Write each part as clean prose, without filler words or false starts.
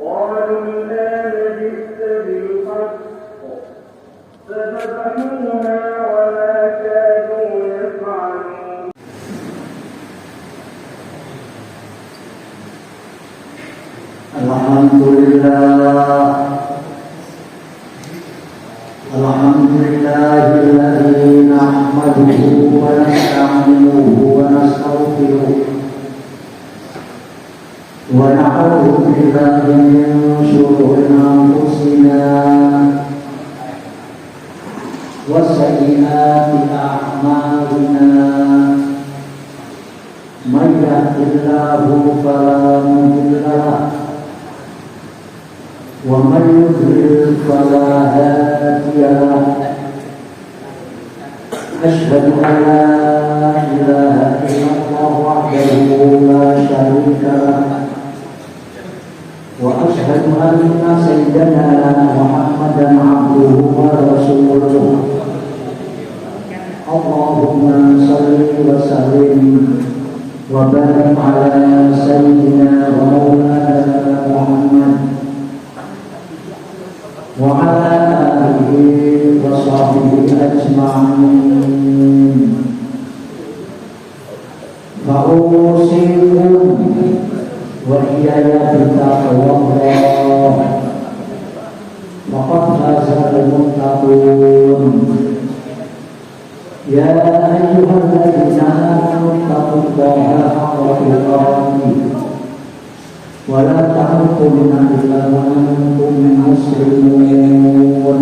قالوا الآن جئت بالحق فذبحوها وما كانوا يفعلون. الحمد لله الذي نحمده ونستعينه ونستغفره ونعوذ بالله من شرور أنفسنا وسيئات أعمالنا من يهد الله فلا مضل له ومن يضلل فلا هادي له. أشهد أن لا إله إلا الله وحده لا شريك له وأشهد أن سيدنا محمدا عبده ورسوله. اللهم صل وسلم وبارك على سيدنا ومولانا محمد وعلى آله وصحبه أجمعين. فأوصيكم وإياي بتقوى الله فقد فاز المتقون. يا أيها الذين آمنوا اتقوا الله حق تقاته ولا تموتن إلا وأنتم مسلمون.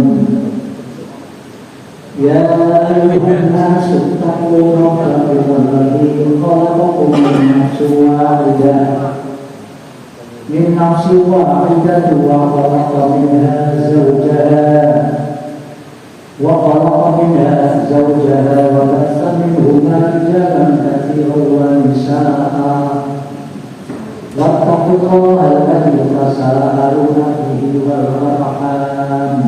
يا أيها الناس اتقوا ربكم الذي خلقكم من نفس واحدة وخلق منها زوجها وبث منهما رجالا كثيرا ونساء. واتقوا الله الذي تساءلون به والأرحام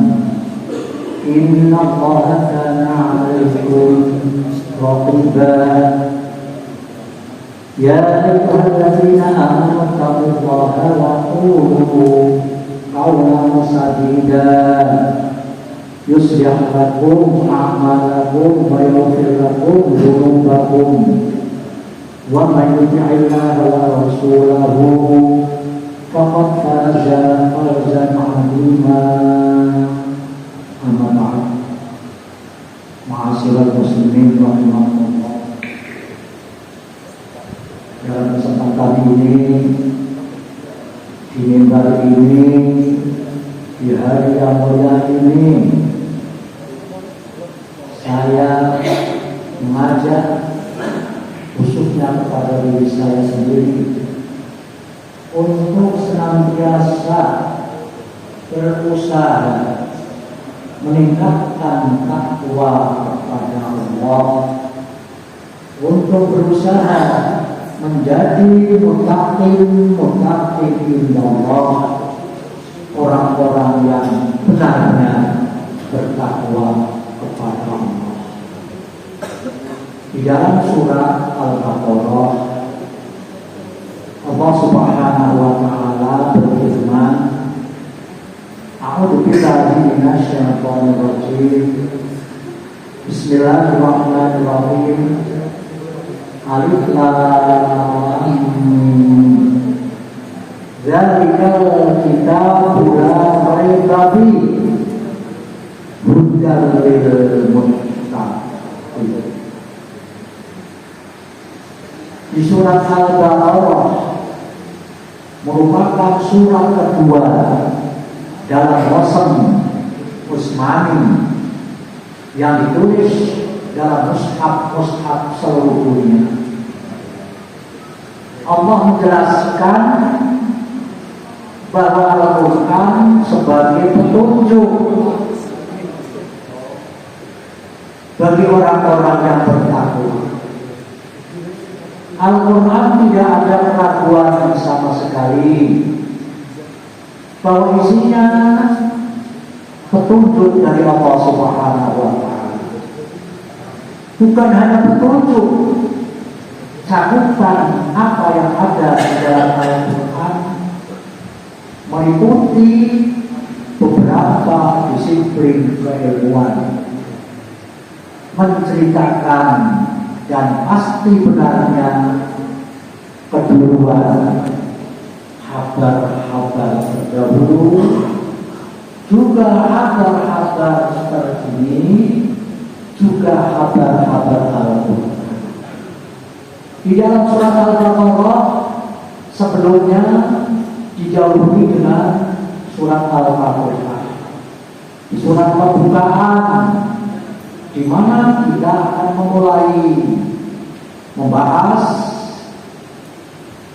إن الله كان عليكم رقيبا. يا أيها الذين آمنوا اتقوا الله وقولوا قولا سديدا يصلح لكم أعمالكم ويغفر لكم ذنوبكم ومن يطع الله ورسوله فقد فاز فوزا عظيما. أما بعد معاشر المسلمين rahimakumullah. Dalam kesempatan ini, di mimbar ini, di hari yang mulia ini, saya mengajak khususnya kepada diri saya sendiri untuk senantiasa berusaha meningkatkan takwa kepada Allah, untuk berusaha menjadi muttaqin Allah, orang-orang yang benarnya bertakwa kepada Allah. Di dalam surat Al-Baqarah Allah Subhanahu wa taala berfirman, A'udzu billahi minasyaitonir rajim. Bismillahirrahmanirrahim. Alif lam mim. Dzalikal kitabu la raiba fihi hudan lil muttaqin. Di surat Al-Baqarah merupakan surat kedua dalam Musnad Utsmani yang ditulis dalam mushaf seluruh dunia. Allah menjelaskan bahwa Al-Quran sebagai petunjuk bagi orang-orang yang bertakwa. Al-Quran tidak ada keraguan sama sekali bahwa isinya petunjuk dari Allah Subhanahu wa taala. Bukan hanya petunjuk, cakupan apa yang ada di dalam mengikuti beberapa disiplin keilmuan, menceritakan dan pasti benarnya keduluan habar-habar terdahulu, juga habar-habar terkini, juga habar-habar Al-Quran. Di dalam surat Al-Baqarah sebelumnya dijauhi dengan surat Al-Fatihah. Di surat pembukaan, di mana kita akan memulai membahas,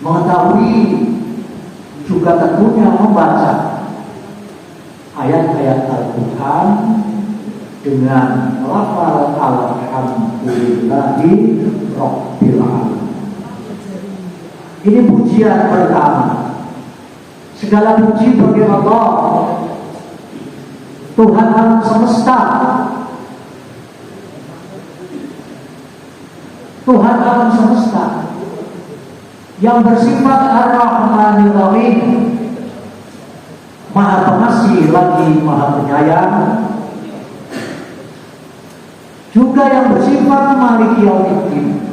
mengetahui, juga tentunya membaca ayat-ayat Al-Quran dengan lafal alhamdulillahi rabbil alamin. Ini pujian pertama. Segala puji bagi Allah, Tuhan alam semesta, Tuhan alam semesta yang bersifat Ar-Rahmanir Rahim, Maha Pengasih lagi Maha Penyayang, juga yang bersifat Maliki Yaumiddin,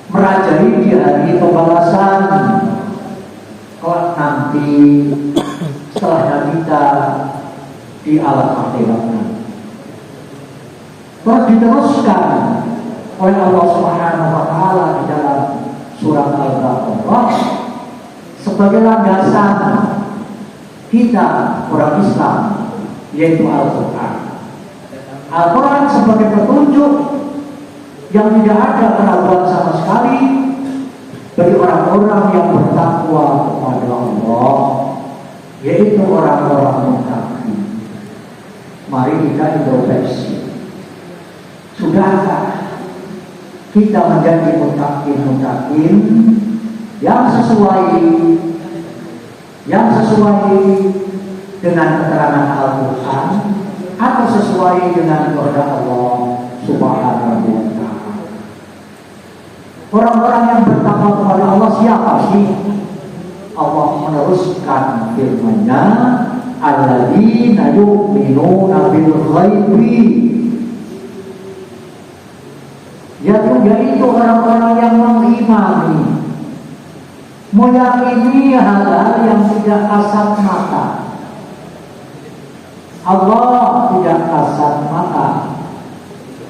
merajai di hari pembalasan kelak nanti setelahnya kita di alam akhirat. Terus diteruskan oleh Allah Subhanahu wa taala di dalam surat Al-Baqarah sebagai landasan kita orang Islam, yaitu Al-Quran. Al-Quran sebagai petunjuk yang tidak ada keraguan sama sekali bagi orang-orang yang bertakwa kepada Allah, yaitu orang-orang muttaqin. Mari kita introspeksi. Sudahkah kita menjadi muttaqin yang sesuai dengan keterangan Al-Quran atau sesuai dengan kehendak Allah Subhanahu wa taala? Orang-orang yang bertakwa kepada Allah siapa sih? Allah meneruskan firman-Nya, alladzina yu'minuna bil ghaibi, yaitu orang-orang yang mengimani, meyakini hal-hal yang tidak kasat mata. Allah tidak kasat mata,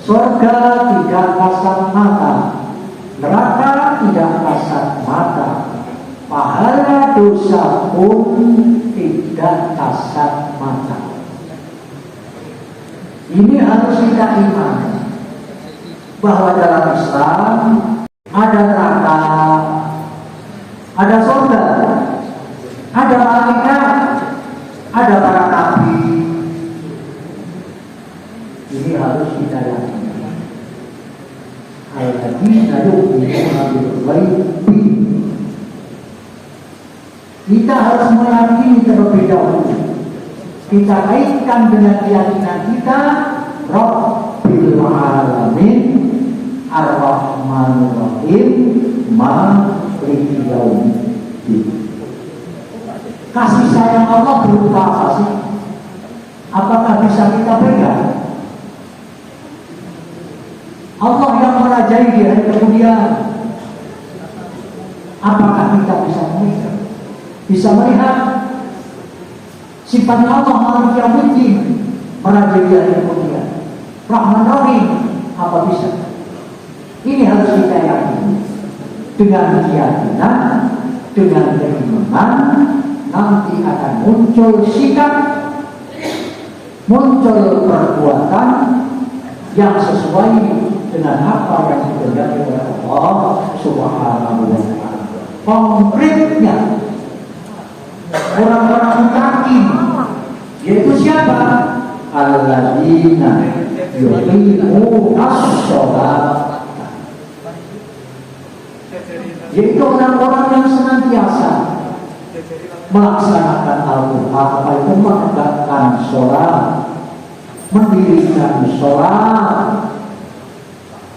surga tidak kasat mata, neraka tidak kasat mata, pahala dosa pun tidak kasat mata. Ini harus kita imani bahwa dalam Islam ada neraka, ada surga, ada malaikat, ada para nabi. Ini harus kita yakini. Alladzina yu'minuna bil ghaibi. Kita harus meyakini terlebih dahulu. Kita kaitkan dengan keyakinan kita, Rabbil alamin, Ar-Rahmanir Rahim, Maliki Yaumiddin. Kasih sayang Allah berupa apa sih? Apakah bisa kita pegang? Allah yang merajai di hari kemudian, apakah kita bisa melihat? Bisa melihat sifat Allah Maliki Yaumiddin, merajai di hari kemudian, Rahman Rahim, apa bisa? Ini harus kita yakini. Dengan keyakinan, dengan keimanan, nanti akan muncul sikap, muncul perbuatan yang sesuai dengan apa yang dikehendaki oleh Allah Subhanahu wa taala. Konkretnya orang-orang muttaqin yaitu siapa? Alladzina yuqimunas shalah, yaitu orang-orang yang senantiasa melaksanakan Al-Quran, itu menegakkan sholat, mendirikan sholat,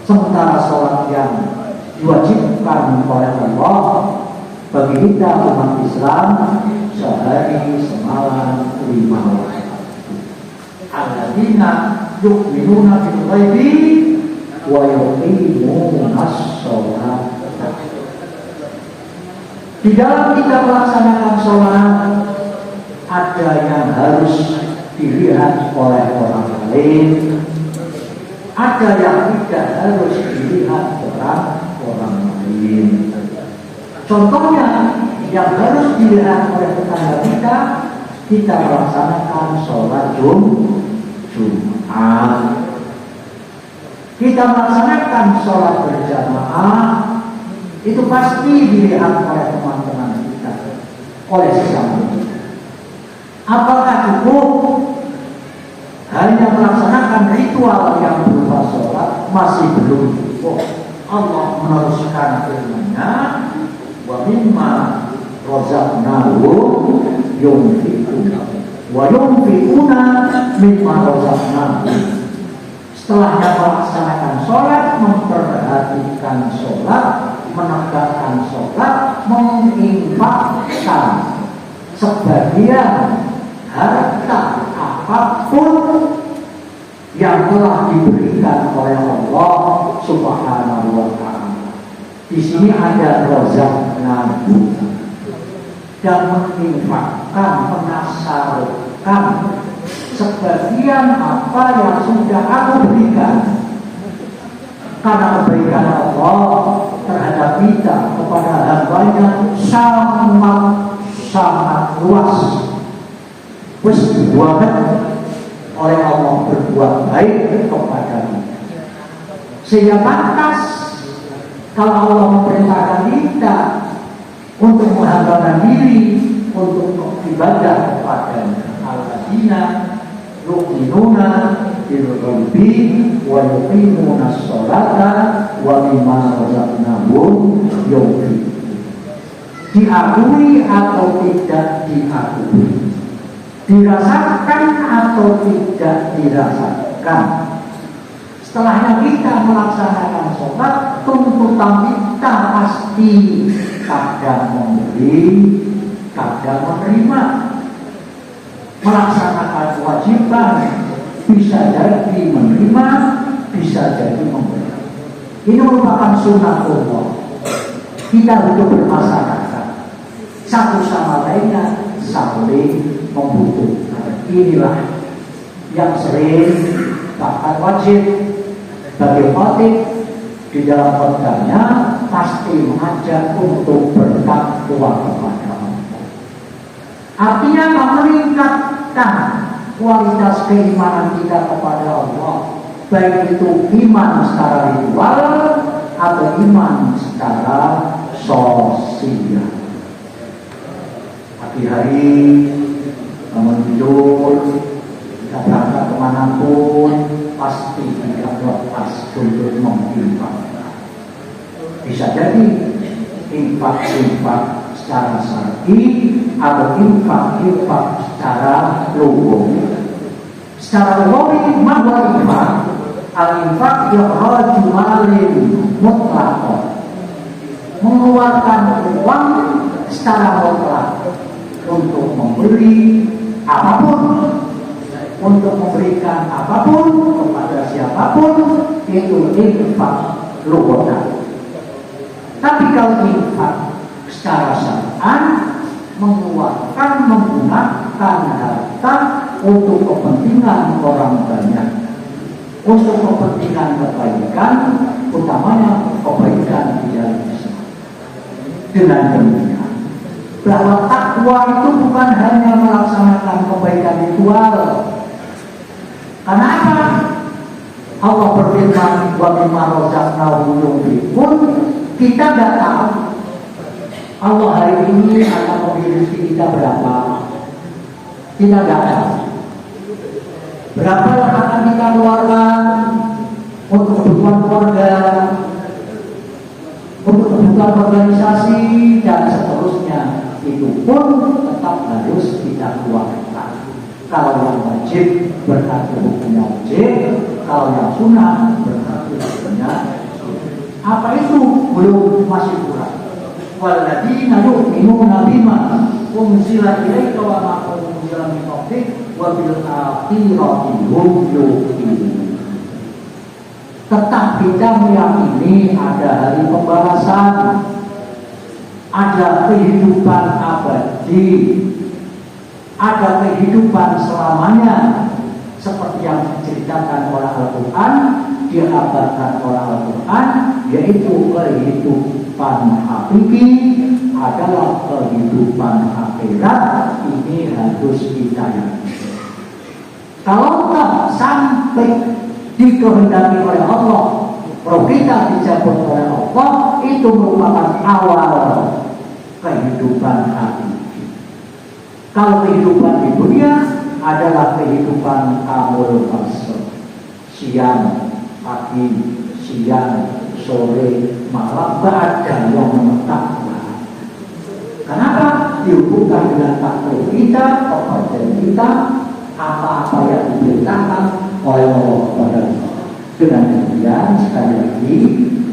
sementara sholat yang diwajibkan oleh Allah Bagi kita umat Islam, sehari semalam 5 waktu. Alladzina yu'minuna bil ghaibi wa yuqimunas shalah. Di dalam kita melaksanakan sholat, ada yang harus dilihat oleh orang lain, ada yang tidak harus dilihat orang lain. Contohnya, yang harus dilihat oleh tetangga kita melaksanakan sholat Jumat. Kita melaksanakan sholat berjamaah, itu pasti dilihat oleh teman-teman kita, oleh sesama kita. Apakah cukup hanya melaksanakan ritual yang berupa sholat? Masih belum cukup. Allah meneruskan firman-Nya, wa mimma razaqnahum yunfiquna wa yunfiquna mimma razaqnahum. Setelahnya melaksanakan sholat, memperhatikan sholat, menegakkan sholat, menginfakkan sebagian harta apapun yang telah diberikan oleh Allah Subhanahu wa Ta'ala. Di sini ada razaqnahum, dan menginfakkan, menasarkan sebagian apa yang sudah aku berikan. Karena kebaikan Allah terhadap kita kepada hambanya sangat luas. Terus dibuatkan oleh Allah berbuat baik kepada kita. Sehingga pantas kalau Allah memerintahkan kita untuk menghambakan diri, untuk ibadah kepada Al-Madinah, yu'minuna bil ghaibi wa yuqimuna sholata wa mimma razaqnahum yunfiqun. Diakui atau tidak diakui, dirasakan atau tidak dirasakan, setelahnya kita melaksanakan sholat, tuntutan kita pasti kadang memberi, kadang menerima. Melaksanakan kewajiban bisa jadi menerima, bisa jadi memberi. Ini merupakan sunnah Allah. Kita hidup bermasyarakat, satu sama lainnya saling membutuhkan. Inilah yang sering bahkan wajib bagi khatib di dalam khutbahnya pasti mengajak untuk bertakwa kepada Allah. Artinya meningkatkan kualitas keimanan kita kepada Allah, baik itu iman secara ritual atau iman secara sosial. Pagi hari bangun tidur, kita berangkat kemanapun, pasti tidak lepas untuk menginfakkan. Bisa jadi infak secara syar'i atau infak secara lugawi. Secara lugawi, mahwa infak, al-infak ikhraju malin mutlaq, mengeluarkan uang secara mutlak untuk memberi apapun, untuk memberikan apapun kepada siapapun, itu infak lugawi. Tapi kalau infak secara syar'an, mengeluarkan, menggunakan harta untuk kepentingan orang banyak, untuk kepentingan kebaikan, utamanya kebaikan di dalam Islam. Dengan demikian, bahwa takwa itu bukan hanya melaksanakan kebaikan ritual. Karena apa? Allah berfirman, wa mimma razaqnahum yunfiqun. Kita tidak tahu Allah hari ini akan memberi rezeki kita berapa. Kita tidak tahu berapa yang akan kita keluarkan untuk kebutuhan keluarga, untuk kebutuhan organisasi, dan seterusnya. Itu pun tetap harus kita keluarkan. Kalau yang wajib berarti hukumnya wajib, kalau yang sunnah berarti hukumnya sunnah. Apa itu? Belum, masih kurang. walladzina yu'minuna bima unzila ilaika wa ma unzila min qablik wa bil akhirati hum yuqinun. Tetap kita meyakini ada hari pembalasan, ada kehidupan abadi, ada kehidupan selamanya, seperti yang diceritakan oleh Al-Quran, diabarkan oleh Al-Quran, yaitu kehidupan hakiki adalah kehidupan akhirat. Ini harus kita yakini. Kalau tak sampai dikehendaki oleh Allah, roh kita dicabut oleh Allah, itu merupakan awal kehidupan hakiki. Kalau kehidupan di dunia adalah kehidupan kamul basar, siang, pagi, siang, sore, malam, gak ada yang menetap. Kenapa? Dihubungkan dengan takdir kita, kepercayaan kita, apa-apa yang diberitakan oleh Allah kepada kita. Dengan demikian, sekali lagi,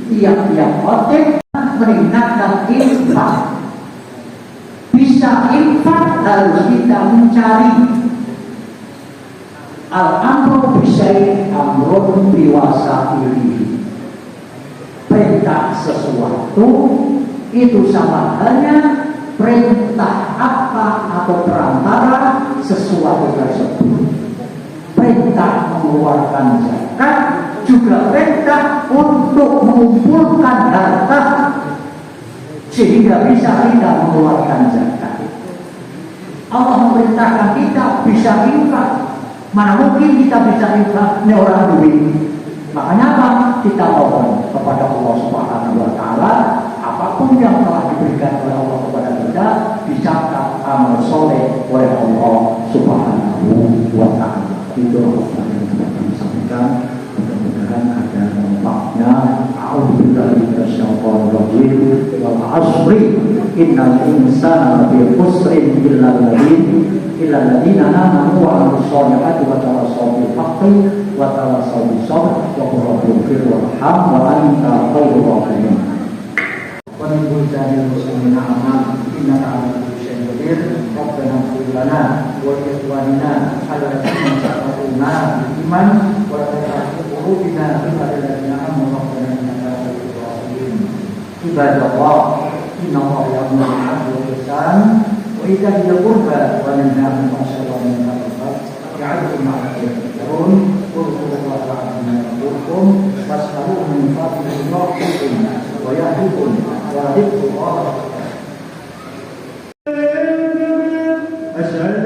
tiap-tiap objek meningkatkan infak. Bisa infak harus kita mencari. Al-amru bisyai amrun biwasa'ilihi. Perintah sesuatu itu sama halnya perintah apa atau perantara sesuatu tersebut. Perintah mengeluarkan zakat juga perintah untuk mengumpulkan harta sehingga bisa kita mengeluarkan zakat. Allah memerintahkan kita bisa infak. Mana mungkin kita bisa infak ini orang duit. Makanya apa? Kita mohon kepada Allah Subhanahu wa taala, apapun yang telah diberikan oleh Allah kepada kita dicatat amal soleh oleh Allah Subhanahu wa taala. Itu yang kami sampaikan. Mudah-mudahan ada manfaatnya. A'udzubillahi minasyaitonir rajim. Wal 'ashri innal insana lafi khusrin illa alladziina aamanu wa 'amilus shalihati wa tawassaw bil haqqi wa tawassaw bis sabr wa qul rabbighfir warham wa anta khairur rahimin. Wa min kulli muslimin amal innaka 'ala kulli syai'in qadir. Rabbana ighfir lana wa li ikhwanina alladzina sabaquna bil iman wa la taj'al fi qulubina ghillan lil ladzina amanu rabbana innaka ra'ufur rahim. Ibadallah, inna Allaha ya'muru bil 'adli wal ihsan wa ita'i dzil qurba wa yanha 'anil fahsya'i wal munkari wal baghi ya'idhukum la'allakum tadhakkarun. Qultullaha la'allakum yadhkurun was'aluhu min fadlihi yu'tikum wa yahdikum wa dzikrullahi أشهد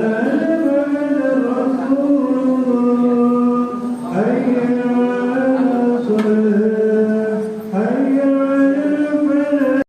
أن